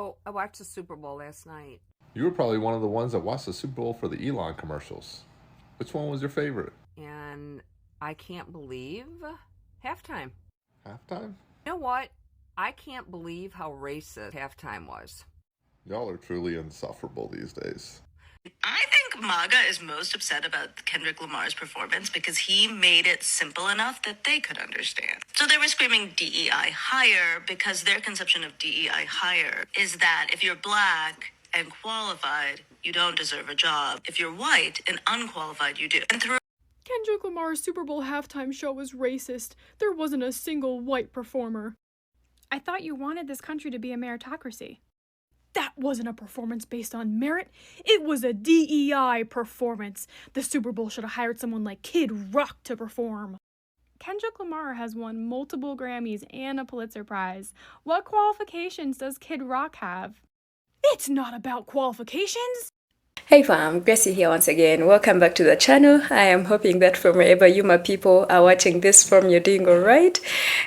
Oh, I watched the Super Bowl last night. You were probably one of the ones that watched the Super Bowl for the Elon commercials. Which one was your favorite? And I can't believe halftime. Halftime? You know what? I can't believe how racist halftime was. Y'all are truly insufferable these days. I think Maga is most upset about Kendrick Lamar's performance because he made it simple enough that they could understand. So they were screaming DEI higher because their conception of DEI higher is that if you're black and qualified, you don't deserve a job. If you're white and unqualified, you do. And through Kendrick Lamar's Super Bowl halftime show was racist. There wasn't a single white performer. I thought you wanted this country to be a meritocracy. That wasn't a performance based on merit. It was a DEI performance. The Super Bowl should have hired someone like Kid Rock to perform. Kendrick Lamar has won multiple Grammys and a Pulitzer Prize. What qualifications does Kid Rock have? It's not about qualifications. Hey fam, Gracie here once again. Welcome back to the channel. I am hoping that from wherever you my people are watching this from, you're doing alright.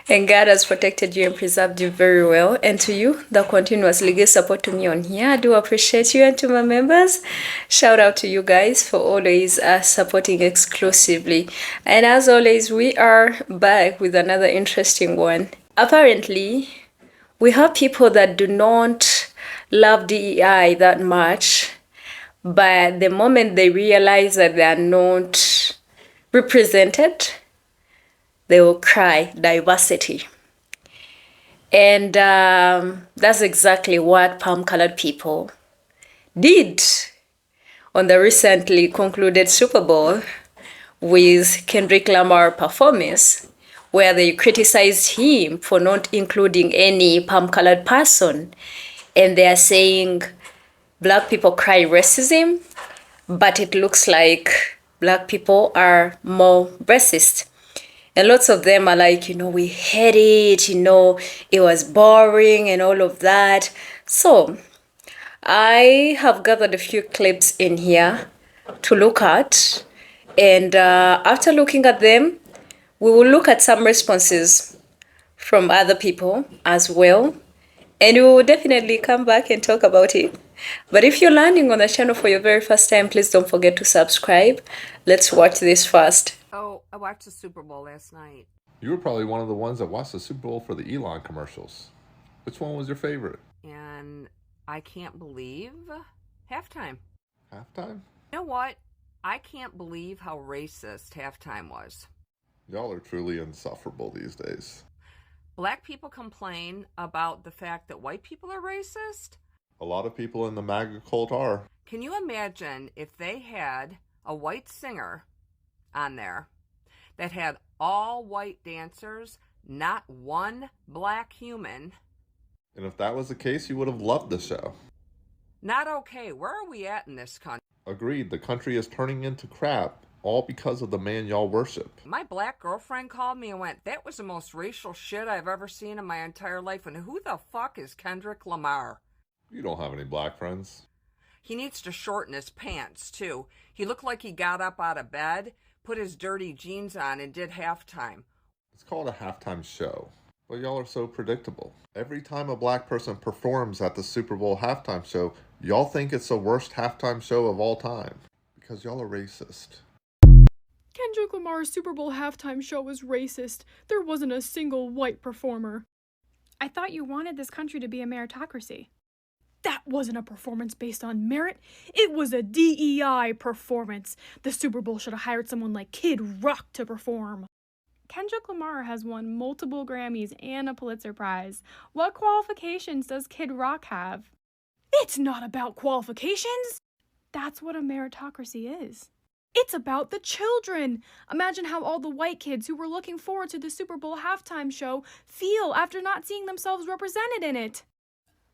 And God has protected you and preserved you very well. And to you that continuously give support to me on here, I do appreciate you. And to my members, shout out to you guys for always supporting exclusively. And as always, we are back with another interesting one. Apparently, we have people that do not love DEI that much. But the moment they realize that they are not represented, they will cry diversity. And that's exactly what palm-colored people did on the recently concluded Super Bowl with Kendrick Lamar performance, where they criticized him for not including any palm-colored person. And they are saying, Black people cry racism, but it looks like Black people are more racist. And lots of them are like, we hate it, it was boring and all of that. So I have gathered a few clips in here to look at. And after looking at them, we will look at some responses from other people as well. And we will definitely come back and talk about it. But if you're landing on the channel for your very first time, please don't forget to subscribe. Let's watch this first. Oh, I watched the Super Bowl last night. You were probably one of the ones that watched the Super Bowl for the Elon commercials. Which one was your favorite? And I can't believe halftime. Halftime? You know what? I can't believe how racist halftime was. Y'all are truly insufferable these days. Black people complain about the fact that white people are racist. A lot of people in the Maga cult are. Can you imagine if they had a white singer on there that had all white dancers, not one black human? And if that was the case, you would have loved the show. Not okay. Where are we at in this country? Agreed, the country is turning into crap, all because of the man y'all worship. My black girlfriend called me and went, "That was the most racial shit I've ever seen in my entire life. And who the fuck is Kendrick Lamar?" You don't have any black friends. He needs to shorten his pants, too. He looked like he got up out of bed, put his dirty jeans on, and did halftime. It's called a halftime show. But y'all are so predictable. Every time a black person performs at the Super Bowl halftime show, y'all think it's the worst halftime show of all time. Because y'all are racist. Kendrick Lamar's Super Bowl halftime show was racist. There wasn't a single white performer. I thought you wanted this country to be a meritocracy. That wasn't a performance based on merit. It was a DEI performance. The Super Bowl should have hired someone like Kid Rock to perform. Kendrick Lamar has won multiple Grammys and a Pulitzer Prize. What qualifications does Kid Rock have? It's not about qualifications. That's what a meritocracy is. It's about the children. Imagine how all the white kids who were looking forward to the Super Bowl halftime show feel after not seeing themselves represented in it.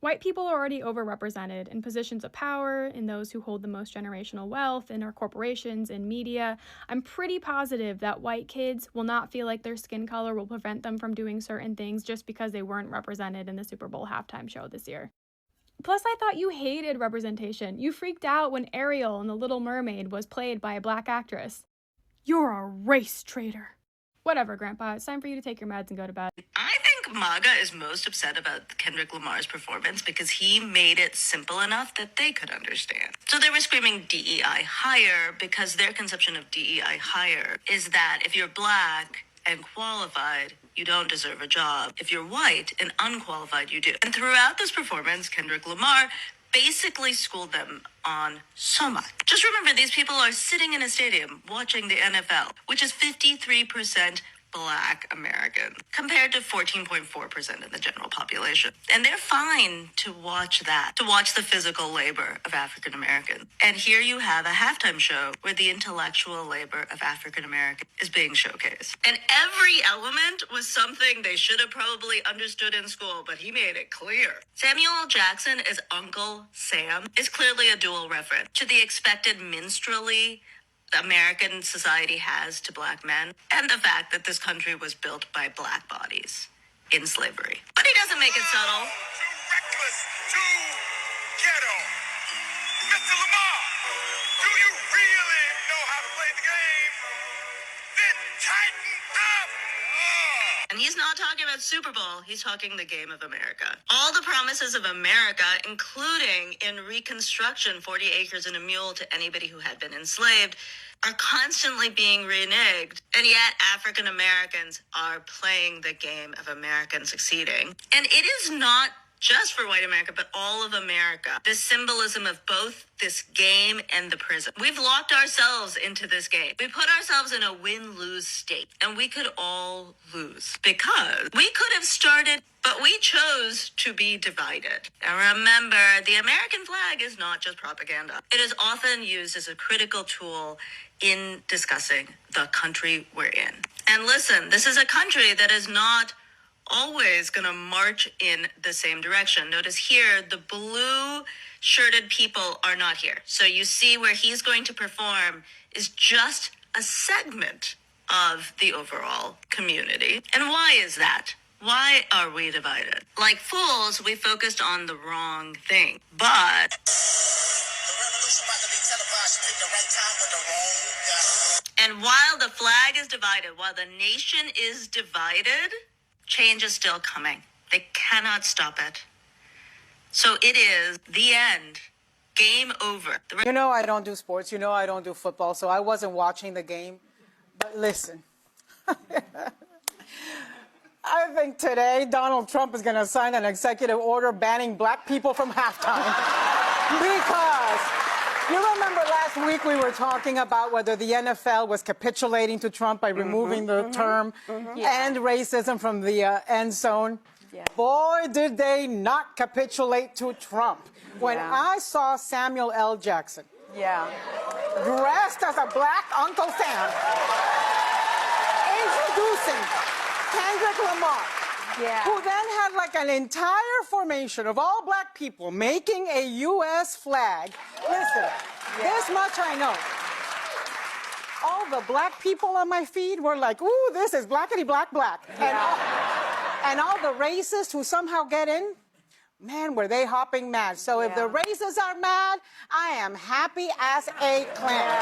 White people are already overrepresented in positions of power, in those who hold the most generational wealth, in our corporations, in media. I'm pretty positive that white kids will not feel like their skin color will prevent them from doing certain things just because they weren't represented in the Super Bowl halftime show this year. Plus, I thought you hated representation. You freaked out when Ariel in The Little Mermaid was played by a black actress. You're a race traitor. Whatever, Grandpa. It's time for you to take your meds and go to bed. I think think Maga is most upset about Kendrick Lamar's performance because he made it simple enough that they could understand. So they were screaming DEI higher because their conception of DEI higher is that if you're black and qualified, you don't deserve a job. If you're white and unqualified, you do. And throughout this performance, Kendrick Lamar basically schooled them on so much. Just remember, these people are sitting in a stadium watching the NFL, which is 53% Black American, compared to 14.4% in the general population. And they're fine to watch that, to watch the physical labor of African Americans. And here you have a halftime show where the intellectual labor of African American is being showcased. And every element was something they should have probably understood in school, but he made it clear. Samuel L. Jackson as Uncle Sam is clearly a dual reference to the expected minstrelly American society has to black men, and the fact that this country was built by black bodies in slavery. But he doesn't make it subtle. Too reckless, too ghetto. Mr. Lamar, do you really know how to play the game? Then tighten up. And he's not talking about Super Bowl, he's talking the game of America. All the promises of America, including in Reconstruction, 40 acres and a mule to anybody who had been enslaved, are constantly being reneged. And yet African Americans are playing the game of American succeeding. And it is not just for white America, but all of America. This symbolism of both this game and the prison. We've locked ourselves into this game. We put ourselves in a win-lose state, and we could all lose because we could have started, but we chose to be divided. And remember, the American flag is not just propaganda. It is often used as a critical tool in discussing the country we're in. And listen, this is a country that is not always going to march in the same direction. Notice here, the blue shirted people are not here. So you see where he's going to perform is just a segment of the overall community. And why is that? Why are we divided? Like fools, we focused on the wrong thing. But The revolution about to be televised. You picked the right time with the wrong guy. and while the flag is divided, while the nation is divided, change is still coming. They cannot stop it. So it is the end. Game over. You know I don't do sports. You know I don't do football, so I wasn't watching the game. But listen, I think today Donald Trump is going to sign an executive order banning black people from halftime. Because you remember last week we were talking about whether the NFL was capitulating to Trump by removing the term "end racism" from the end zone. Yeah. Boy, did they not capitulate to Trump. When I saw Samuel L. Jackson dressed as a black Uncle Sam introducing Kendrick Lamar, who then had like an entire formation of all black people making a U.S. flag. Listen, this much I know. All the black people on my feed were like, ooh, this is blackity black black. And all the racists who somehow get in, man, were they hopping mad. So if the racists are mad, I am happy as a clam.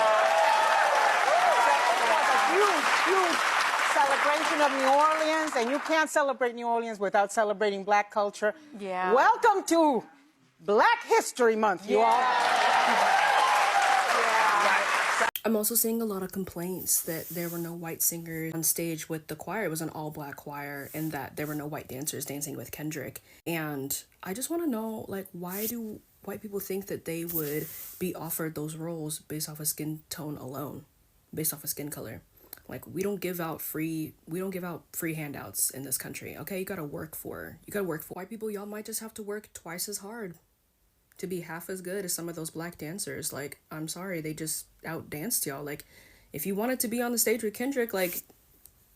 It was a huge, huge celebration of New Orleans, and you can't celebrate New Orleans without celebrating black culture. Yeah. Welcome to Black History Month, you all. I'm also seeing a lot of complaints that there were no white singers on stage with the choir. It was an all-black choir, and that there were no white dancers dancing with Kendrick. And I just want to know, like, why do white people think that they would be offered those roles based off of skin tone alone, based off of skin color? Like, we don't give out free handouts in this country. Okay, you gotta work for white people. Y'all might just have to work twice as hard to be half as good as some of those black dancers. Like, I'm sorry, they just outdanced y'all. Like, if you wanted to be on the stage with Kendrick, like,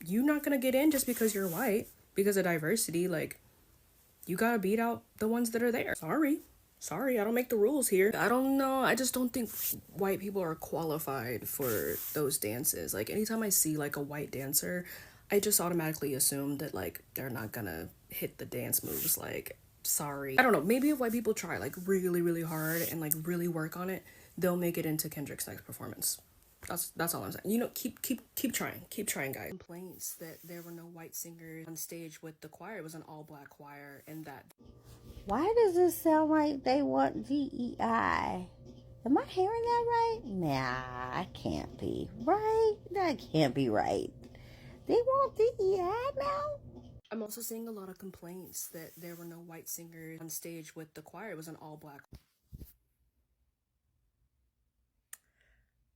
you're not gonna get in just because you're white, because of diversity. Like, you gotta beat out the ones that are there. Sorry, I don't make the rules here. I don't know, I just don't think white people are qualified for those dances. Like, anytime I see, like, a white dancer, I just automatically assume that, like, they're not gonna hit the dance moves. Like, sorry. I don't know, maybe if white people try, like, really, really hard and, like, really work on it, they'll make it into Kendrick's next performance. That's all I'm saying. Keep trying, guys. Complaints that there were no white singers on stage with the choir. It was an all-black choir, and that. Why does it sound like they want DEI? Am I hearing that right? Nah, I can't be right. That can't be right. They want DEI now? I'm also seeing a lot of complaints that there were no white singers on stage with the choir. It was an all-black.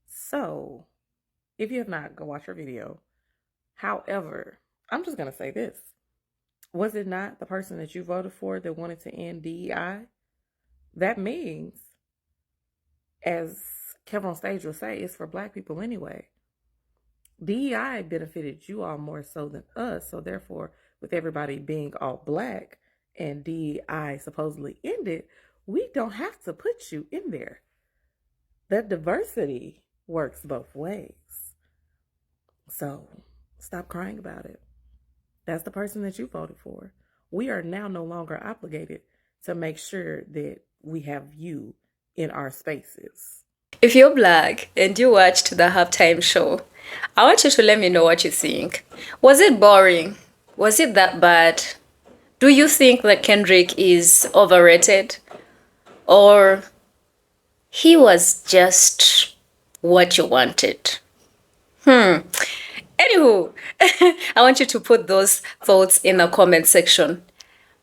So, if you have not, go watch our video. However, I'm just going to say this. Was it not the person that you voted for that wanted to end DEI? That means, as Kevin on stage will say, it's for black people anyway. DEI benefited you all more so than us. So therefore, with everybody being all black and DEI supposedly ended, we don't have to put you in there. That diversity works both ways. So stop crying about it. That's the person that you voted for. We are now no longer obligated to make sure that we have you in our spaces. If you're black and you watched the halftime show, I want you to let me know what you think. Was it boring? Was it that bad? Do you think that Kendrick is overrated? Or he was just what you wanted? Anywho, I want you to put those thoughts in the comment section.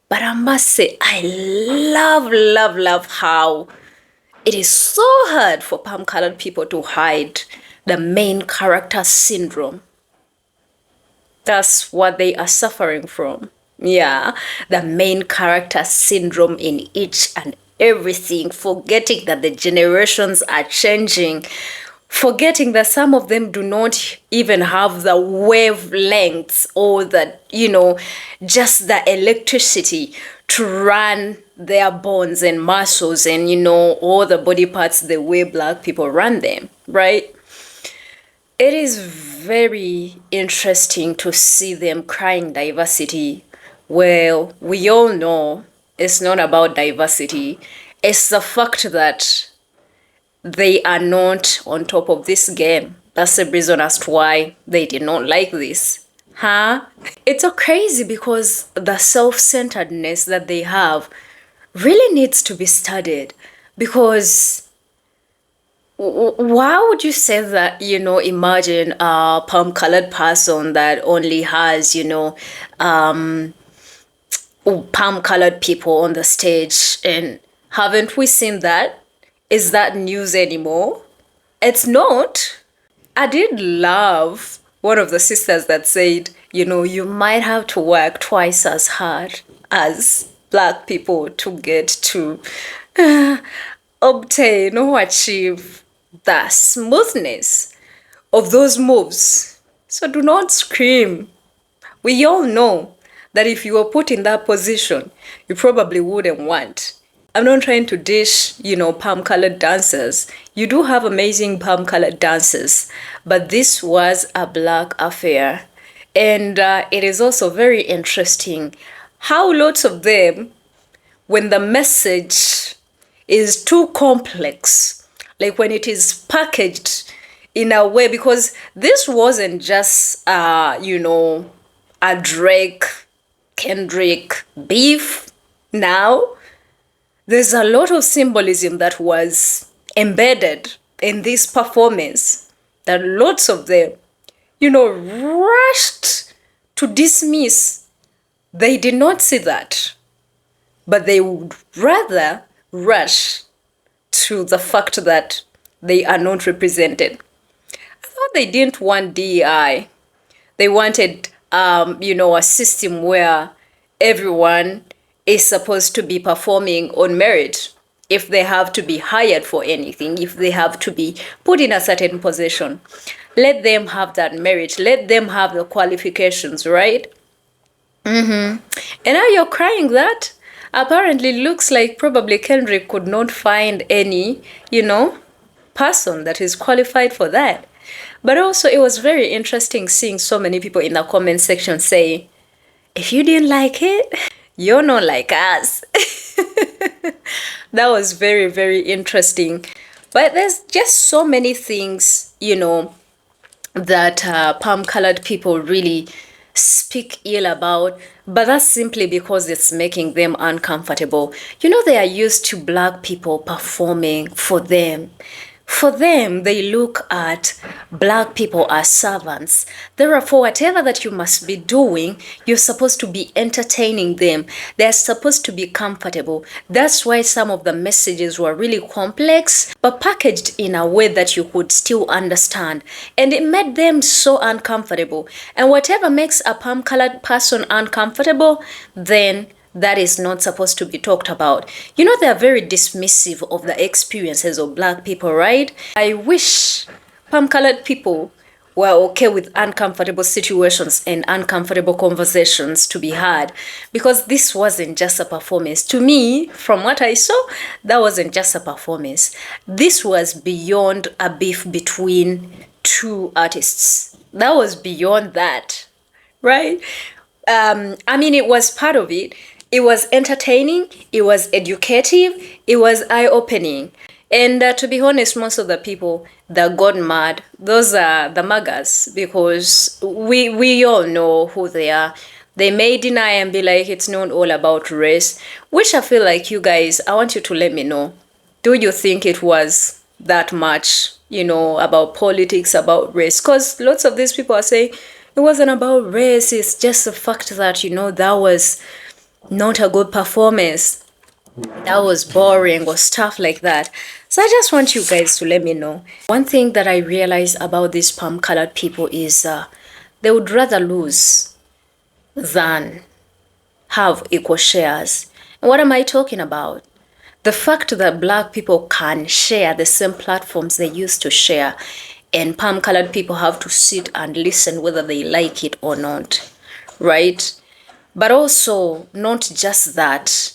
But I must say, I love how it is so hard for palm-colored people to hide the main character syndrome. That's what they are suffering from. Yeah, the main character syndrome in each and everything, forgetting that the generations are changing, forgetting that some of them do not even have the wavelengths or the, just the electricity to run their bones and muscles and, all the body parts the way black people run them, right? It is very interesting to see them crying diversity. Well, we all know it's not about diversity. It's the fact that they are not on top of this game. That's the reason as to why they did not like this. It's so crazy because the self-centeredness that they have really needs to be studied. Because why would you say that, imagine a palm-colored person that only has, palm-colored people on the stage, and haven't we seen that? Is that news anymore? It's not. I did love one of the sisters that said, you might have to work twice as hard as black people to get to obtain or achieve the smoothness of those moves. So do not scream. We all know that if you were put in that position, you probably wouldn't want. I'm not trying to dish, palm-colored dancers. You do have amazing palm-colored dancers, but this was a black affair. And it is also very interesting how lots of them, when the message is too complex, like when it is packaged in a way, because this wasn't just, a Drake, Kendrick beef now. There's a lot of symbolism that was embedded in this performance that lots of them, rushed to dismiss. They did not see that, but they would rather rush to the fact that they are not represented. I thought they didn't want DEI. They wanted, a system where everyone is supposed to be performing on merit. If they have to be hired for anything, if they have to be put in a certain position, let them have that merit. Let them have the qualifications, right? And now you're crying that? Apparently looks like probably Kendrick could not find any, person that is qualified for that. But also it was very interesting seeing so many people in the comment section say, if you didn't like it, you're not like us. That was very, very interesting But there's just so many things, that palm-colored people really speak ill about, but that's simply because it's making them uncomfortable. They are used to black people performing for them. For them, they look at black people as servants. Therefore, whatever that you must be doing, you're supposed to be entertaining them. They're supposed to be comfortable. That's why some of the messages were really complex, but packaged in a way that you could still understand. And it made them so uncomfortable. And whatever makes a palm-colored person uncomfortable, then that is not supposed to be talked about. They are very dismissive of the experiences of black people, right? I wish palm-colored people were okay with uncomfortable situations and uncomfortable conversations to be had, because this wasn't just a performance. To me, from what I saw, that wasn't just a performance. This was beyond a beef between two artists. That was beyond that, right? It was part of it. It was entertaining, it was educative, it was eye-opening. And to be honest, most of the people that got mad, those are the Magas, because we all know who they are. They may deny and be like, it's not all about race, which I feel like you guys, I want you to let me know. Do you think it was that much, about politics, about race? Because lots of these people are saying it wasn't about race, it's just the fact that, that was not a good performance, that was boring, or stuff like that. So I just want you guys to let me know. One thing that I realize about these palm-colored people is they would rather lose than have equal shares. And what am I talking about? The fact that black people can share the same platforms they used to share, and palm-colored people have to sit and listen whether they like it or not, right? But also, not just that,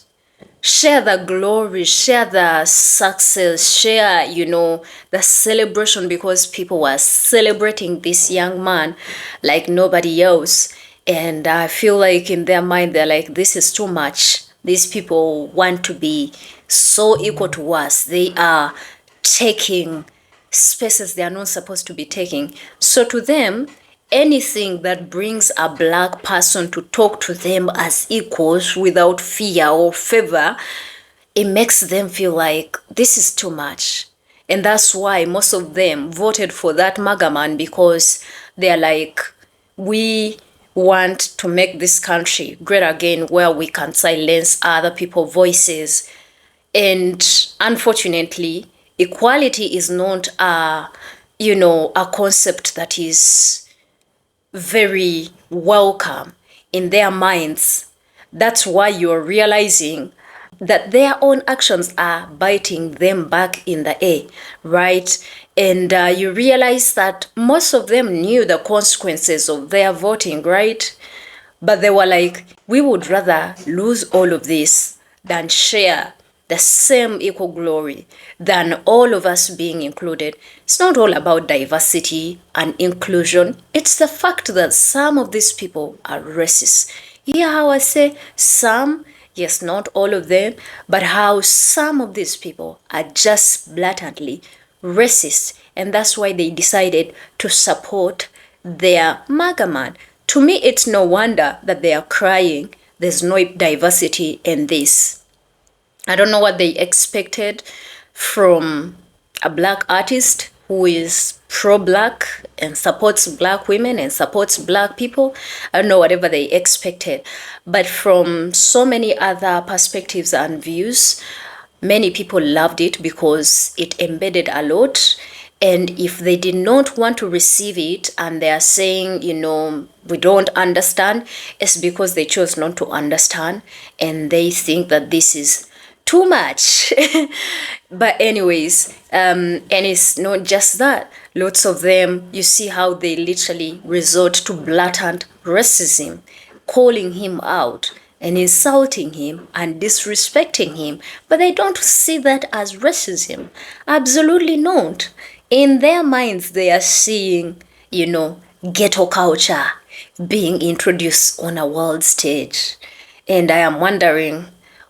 share the glory, share the success, share, the celebration, because people were celebrating this young man like nobody else. And I feel like in their mind, they're like, this is too much. These people want to be so equal to us. They are taking spaces they are not supposed to be taking. So to them, anything that brings a black person to talk to them as equals without fear or favor, it makes them feel like this is too much. And that's why most of them voted for that Maga man, because they're like, we want to make this country great again, where we can silence other people's voices. And unfortunately, equality is not a concept that is very welcome in their minds. That's why you're realizing that their own actions are biting them back in the ear, right? And you realize that most of them knew the consequences of their voting, right? But they were like, we would rather lose all of this than share the same equal glory, than all of us being included. It's not all about diversity and inclusion. It's the fact that some of these people are racist. Hear how I say some? Yes, not all of them, but how some of these people are just blatantly racist. And that's why they decided to support their Maga man. To me, it's no wonder that they are crying. There's no diversity in this. I don't know what they expected from a black artist who is pro-black and supports black women and supports black people. I don't know whatever they expected. But from so many other perspectives and views, many people loved it because it embedded a lot. And if they did not want to receive it and they are saying, we don't understand, it's because they chose not to understand and they think that this is too much. But anyways, and it's not just that. Lots of them, you see how they literally resort to blatant racism, calling him out and insulting him and disrespecting him. But they don't see that as racism. Absolutely not. In their minds, they are seeing, ghetto culture being introduced on a world stage. And I am wondering,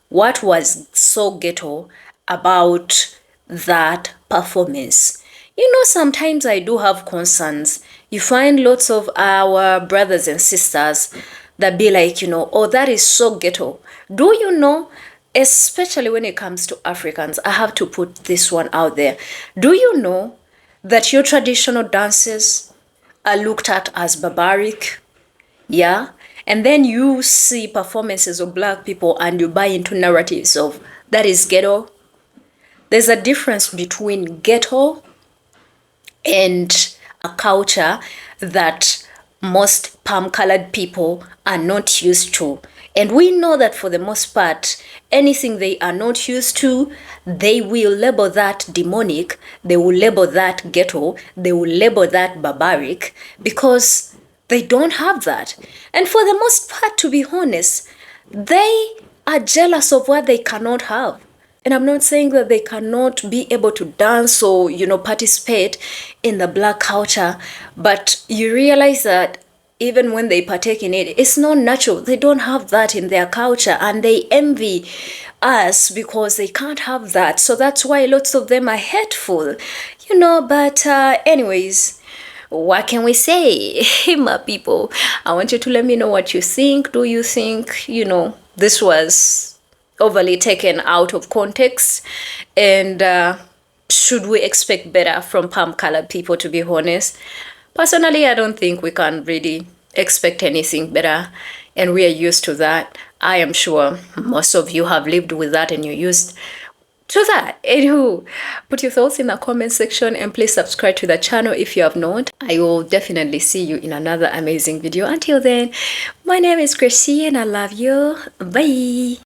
what was so ghetto about that performance. You know, sometimes I do have concerns. You find lots of our brothers and sisters that be like, you know, oh, that is so ghetto. Do you know, especially when it comes to Africans, I have to put this one out there. Do you know that your traditional dances are looked at as barbaric? Yeah. And then you see performances of black people and you buy into narratives of that is ghetto. There's a difference between ghetto and a culture that most palm-colored people are not used to. And we know that for the most part, anything they are not used to, they will label that demonic, they will label that ghetto, they will label that barbaric, because they don't have that. And for the most part, to be honest, they are jealous of what they cannot have. And I'm not saying that they cannot be able to dance or, you know, participate in the black culture, but you realize that even when they partake in it, it's not natural. They don't have that in their culture, and they envy us because they can't have that. So that's why lots of them are hateful, you know. But anyways, what can we say? My people, I want you to let me know what you think. Do you think, you know, this was overly taken out of context? And should we expect better from palm-colored people, to be honest? Personally, I don't think we can really expect anything better, and we are used to that. I am sure most of you have lived with that and you're used to that. Anywho, put your thoughts in the comment section and please subscribe to the channel if you have not. I will definitely see you in another amazing video. Until then, my name is Gracie and I love you. Bye.